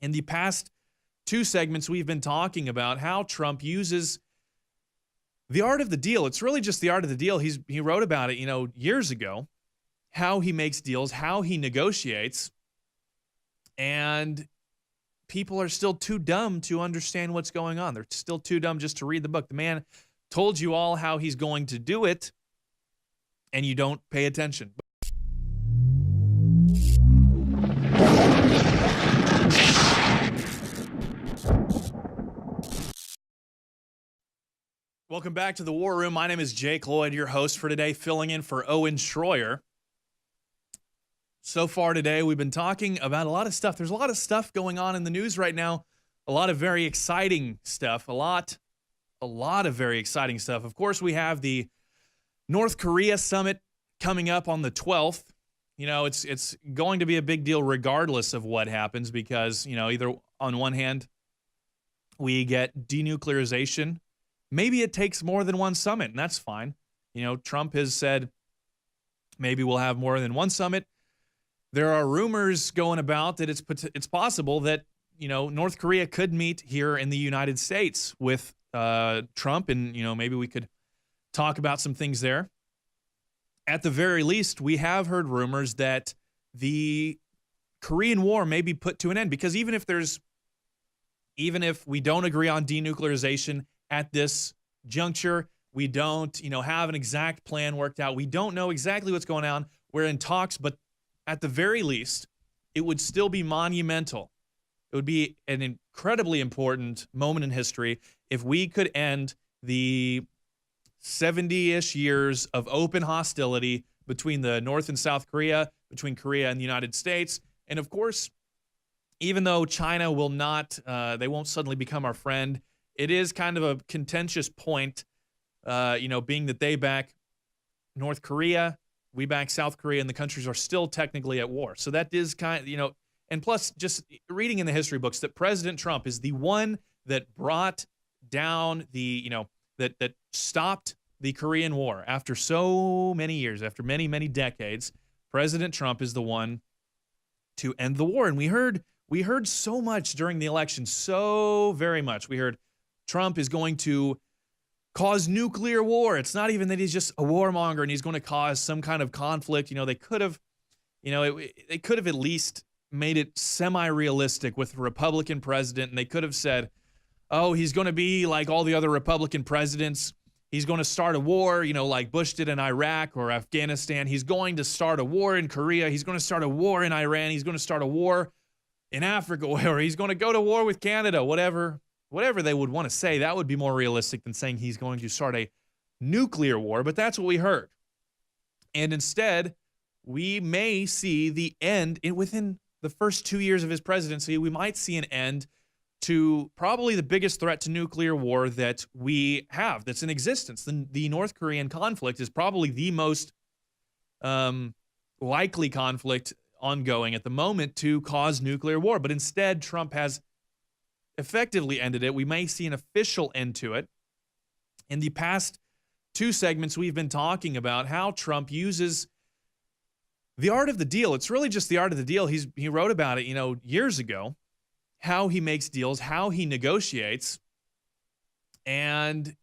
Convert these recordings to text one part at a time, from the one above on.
In the past two segments, we've been talking about how Trump uses the art of the deal. It's really just the art of the deal. He wrote about it, years ago, how he makes deals, how he negotiates, and people are still too dumb to understand what's going on. They're still too dumb just to read the book. The man told you all how he's going to do it, and you don't pay attention. Welcome back to the War Room. My name is Jake Lloyd, your host for today, filling in for Owen Schroyer. So far today, we've been talking about a lot of stuff. There's a lot of stuff going on in the news right now. A lot of very exciting stuff. A lot of very exciting stuff. Of course, we have the North Korea summit coming up on the 12th. It's going to be a big deal regardless of what happens because, either on one hand, we get denuclearization. Maybe it takes more than one summit, and that's fine. Trump has said maybe we'll have more than one summit. There are rumors going about that it's possible that, North Korea could meet here in the United States with Trump, and, maybe we could talk about some things there. At the very least, we have heard rumors that the Korean War may be put to an end because even if we don't agree on denuclearization at this juncture, we don't, have an exact plan worked out. We don't know exactly what's going on. We're in talks, but at the very least, it would still be monumental. It would be an incredibly important moment in history if we could end the 70-ish years of open hostility between the North and South Korea, between Korea and the United States. And of course, even though China will not, they won't suddenly become our friend, it is kind of a contentious point, being that they back North Korea, we back South Korea, and the countries are still technically at war. So that is and plus just reading in the history books that President Trump is the one that brought down that stopped the Korean War after so many years, after many, many decades. President Trump is the one to end the war. And we heard so much during the election, so very much. We heard Trump is going to cause nuclear war. It's not even that he's just a warmonger and he's going to cause some kind of conflict. They could have, they could have at least made it semi-realistic with a Republican president, and they could have said, oh, he's going to be like all the other Republican presidents. He's going to start a war, like Bush did in Iraq or Afghanistan. He's going to start a war in Korea. He's going to start a war in Iran. He's going to start a war in Africa, or he's going to go to war with Canada, whatever they would want to say. That would be more realistic than saying he's going to start a nuclear war, but that's what we heard. And instead, we may see the end within the first 2 years of his presidency. We might see an end to probably the biggest threat to nuclear war that we have, that's in existence. The North Korean conflict is probably the most likely conflict ongoing at the moment to cause nuclear war. But instead, Trump has effectively ended it. We may see an official end to it. In the past two segments, we've been talking about how Trump uses the art of the deal. It's really just the art of the deal. He wrote about it, years ago, how he makes deals, how he negotiates, and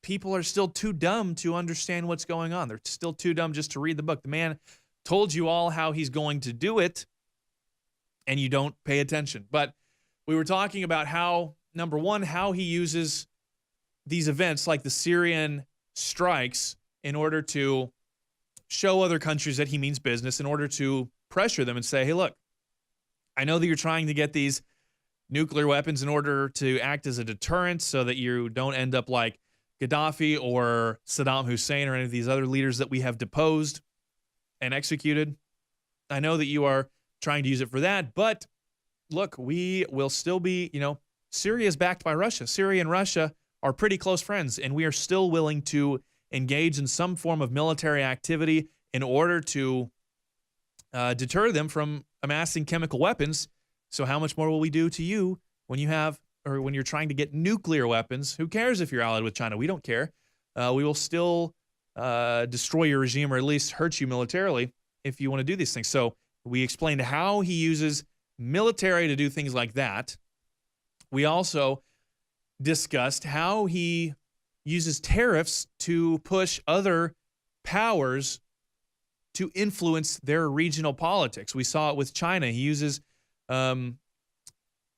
people are still too dumb to understand what's going on. They're still too dumb just to read the book. The man told you all how he's going to do it, and you don't pay attention. But we were talking about how, number one, how he uses these events like the Syrian strikes in order to show other countries that he means business, in order to pressure them and say, hey, look, I know that you're trying to get these nuclear weapons in order to act as a deterrent so that you don't end up like Gaddafi or Saddam Hussein or any of these other leaders that we have deposed and executed. I know that you are trying to use it for that, but look, we will still be, Syria is backed by Russia. Syria and Russia are pretty close friends, and we are still willing to engage in some form of military activity in order to deter them from amassing chemical weapons. So how much more will we do to you when you're trying to get nuclear weapons? Who cares if you're allied with China? We don't care. We will still destroy your regime, or at least hurt you militarily if you want to do these things. So we explained how he uses military to do things like that. We also discussed how he uses tariffs to push other powers to influence their regional politics. We saw it with China. He uses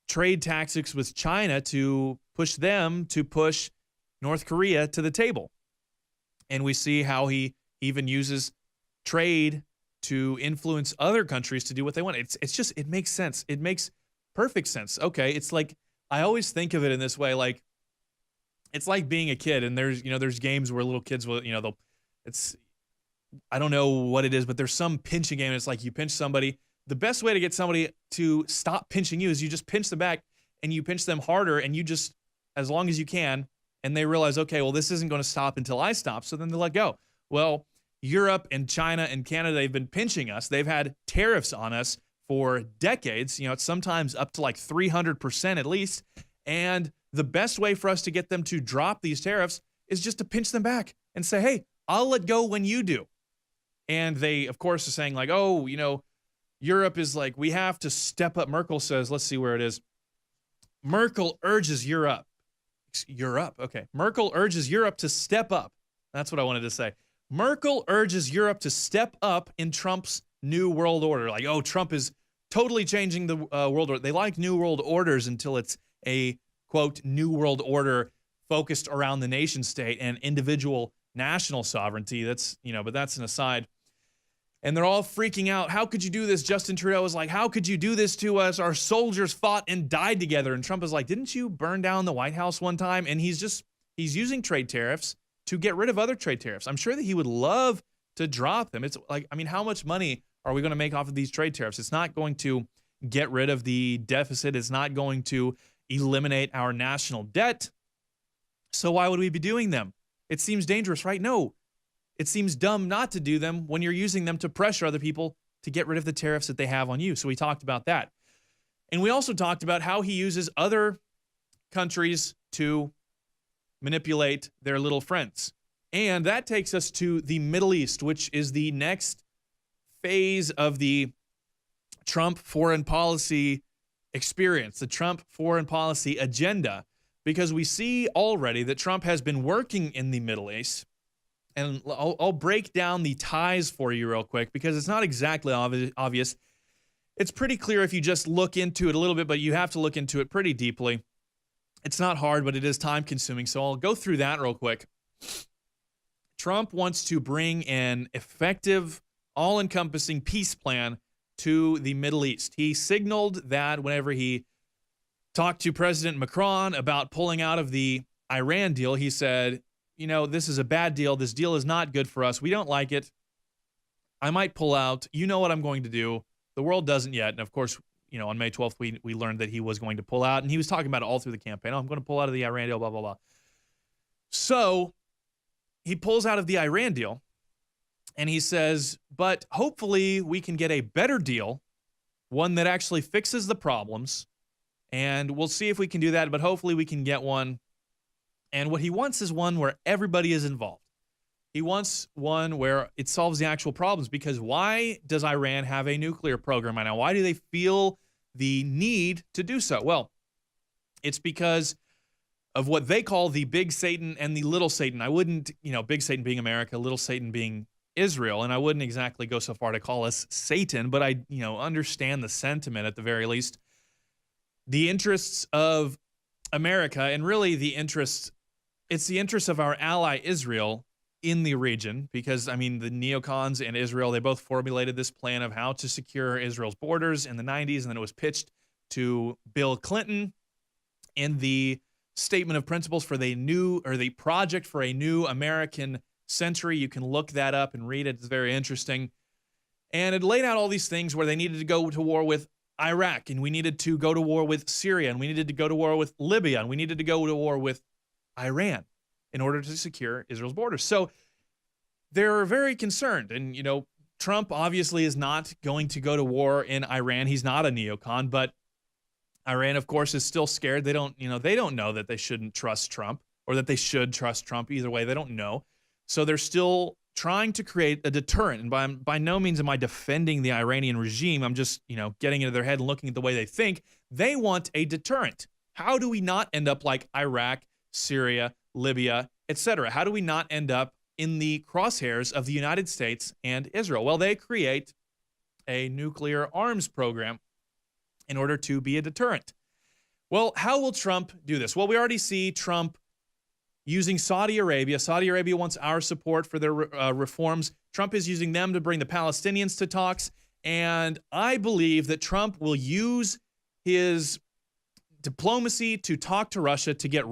trade tactics with China to push them to push North Korea to the table. And we see how he even uses trade to influence other countries to do what they want. It's just, it makes sense. It makes perfect sense. Okay, it's like, I always think of it in this way, like, it's like being a kid, and there's games where little kids will, I don't know what it is, but there's some pinching game, and it's like you pinch somebody. The best way to get somebody to stop pinching you is you just pinch them back, and you pinch them harder, and you just, as long as you can, and they realize, okay, well, this isn't going to stop until I stop, so then they let go. Well, Europe and China and Canada, they've been pinching us. They've had tariffs on us for decades. It's sometimes up to like 300% at least. And the best way for us to get them to drop these tariffs is just to pinch them back and say, hey, I'll let go when you do. And they, of course, are saying like, oh, Europe is like, we have to step up. Merkel says, let's see where it is. Merkel urges Europe. Okay. Merkel urges Europe to step up. That's what I wanted to say. Merkel urges Europe to step up in Trump's new world order. Like, oh, Trump is totally changing the world order. They like new world orders until it's a, quote, new world order focused around the nation state and individual national sovereignty. That's, but that's an aside. And they're all freaking out. How could you do this? Justin Trudeau was like, how could you do this to us? Our soldiers fought and died together. And Trump is like, didn't you burn down the White House one time? And he's using trade tariffs to get rid of other trade tariffs. I'm sure that he would love to drop them. It's like, how much money are we going to make off of these trade tariffs? It's not going to get rid of the deficit. It's not going to eliminate our national debt. So why would we be doing them? It seems dangerous, right? No. It seems dumb not to do them when you're using them to pressure other people to get rid of the tariffs that they have on you. So we talked about that. And we also talked about how he uses other countries to manipulate their little friends. And that takes us to the Middle East, which is the next phase of the Trump foreign policy experience, the Trump foreign policy agenda, because we see already that Trump has been working in the Middle East. And I'll break down the ties for you real quick because it's not exactly obvious. It's pretty clear if you just look into it a little bit, but you have to look into it pretty deeply. It's not hard, but it is time consuming. So I'll go through that real quick. Trump wants to bring an effective, all-encompassing peace plan to the Middle East. He signaled that whenever he talked to President Macron about pulling out of the Iran deal, he said, this is a bad deal. This deal is not good for us. We don't like it. I might pull out. You know what I'm going to do. The world doesn't yet. And of course, on May 12th, we learned that he was going to pull out. And he was talking about it all through the campaign. Oh, I'm going to pull out of the Iran deal, blah, blah, blah. So he pulls out of the Iran deal. And he says, but hopefully we can get a better deal, one that actually fixes the problems. And we'll see if we can do that. But hopefully we can get one. And what he wants is one where everybody is involved. He wants one where it solves the actual problems, because why does Iran have a nuclear program right now? Why do they feel the need to do so? Well, it's because of what they call the big Satan and the little Satan. I wouldn't, big Satan being America, little Satan being Israel, and I wouldn't exactly go so far to call us Satan, but I, understand the sentiment at the very least. The interests of America, and really it's the interests of our ally Israel in the region, because, the neocons and Israel, they both formulated this plan of how to secure Israel's borders in the 90s, and then it was pitched to Bill Clinton in the statement of principles for the project for a new American century. You can look that up and read it. It's very interesting. And it laid out all these things where they needed to go to war with Iraq, and we needed to go to war with Syria, and we needed to go to war with Libya, and we needed to go to war with Iran in order to secure Israel's borders. So they're very concerned. And, Trump obviously is not going to go to war in Iran. He's not a neocon, but Iran, of course, is still scared. They don't know that they shouldn't trust Trump, or that they should trust Trump. Either way, they don't know. So they're still trying to create a deterrent. And by no means am I defending the Iranian regime. I'm just, getting into their head and looking at the way they think. They want a deterrent. How do we not end up like Iraq, Syria, Libya, etc.? How do we not end up in the crosshairs of the United States and Israel? Well, they create a nuclear arms program in order to be a deterrent. Well, how will Trump do this? Well, we already see Trump using Saudi Arabia. Saudi Arabia wants our support for their reforms. Trump is using them to bring the Palestinians to talks. And I believe that Trump will use his diplomacy to talk to Russia, to get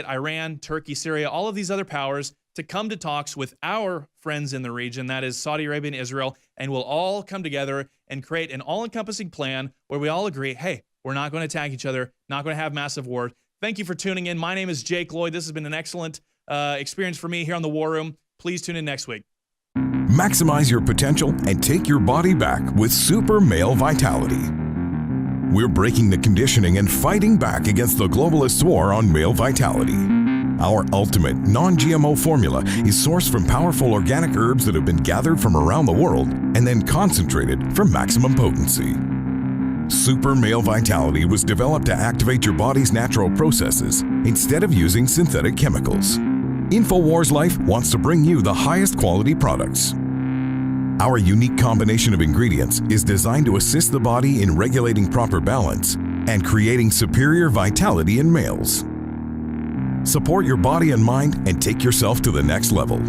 Iran, Turkey, Syria, all of these other powers to come to talks with our friends in the region, that is Saudi Arabia and Israel, and we'll all come together and create an all-encompassing plan where we all agree, hey, we're not going to attack each other, not going to have massive war. Thank you for tuning in. My name is Jake Lloyd. This has been an excellent experience for me here on The War Room. Please tune in next week. Maximize your potential and take your body back with Super Male Vitality. We're breaking the conditioning and fighting back against the globalists' war on male vitality. Our ultimate non-GMO formula is sourced from powerful organic herbs that have been gathered from around the world and then concentrated for maximum potency. Super Male Vitality was developed to activate your body's natural processes instead of using synthetic chemicals. InfoWars Life wants to bring you the highest quality products. Our unique combination of ingredients is designed to assist the body in regulating proper balance and creating superior vitality in males. Support your body and mind and take yourself to the next level.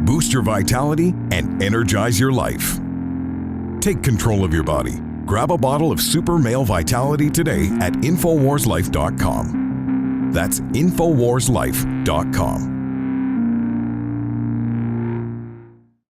Boost your vitality and energize your life. Take control of your body. Grab a bottle of Super Male Vitality today at InfoWarsLife.com. That's InfoWarsLife.com.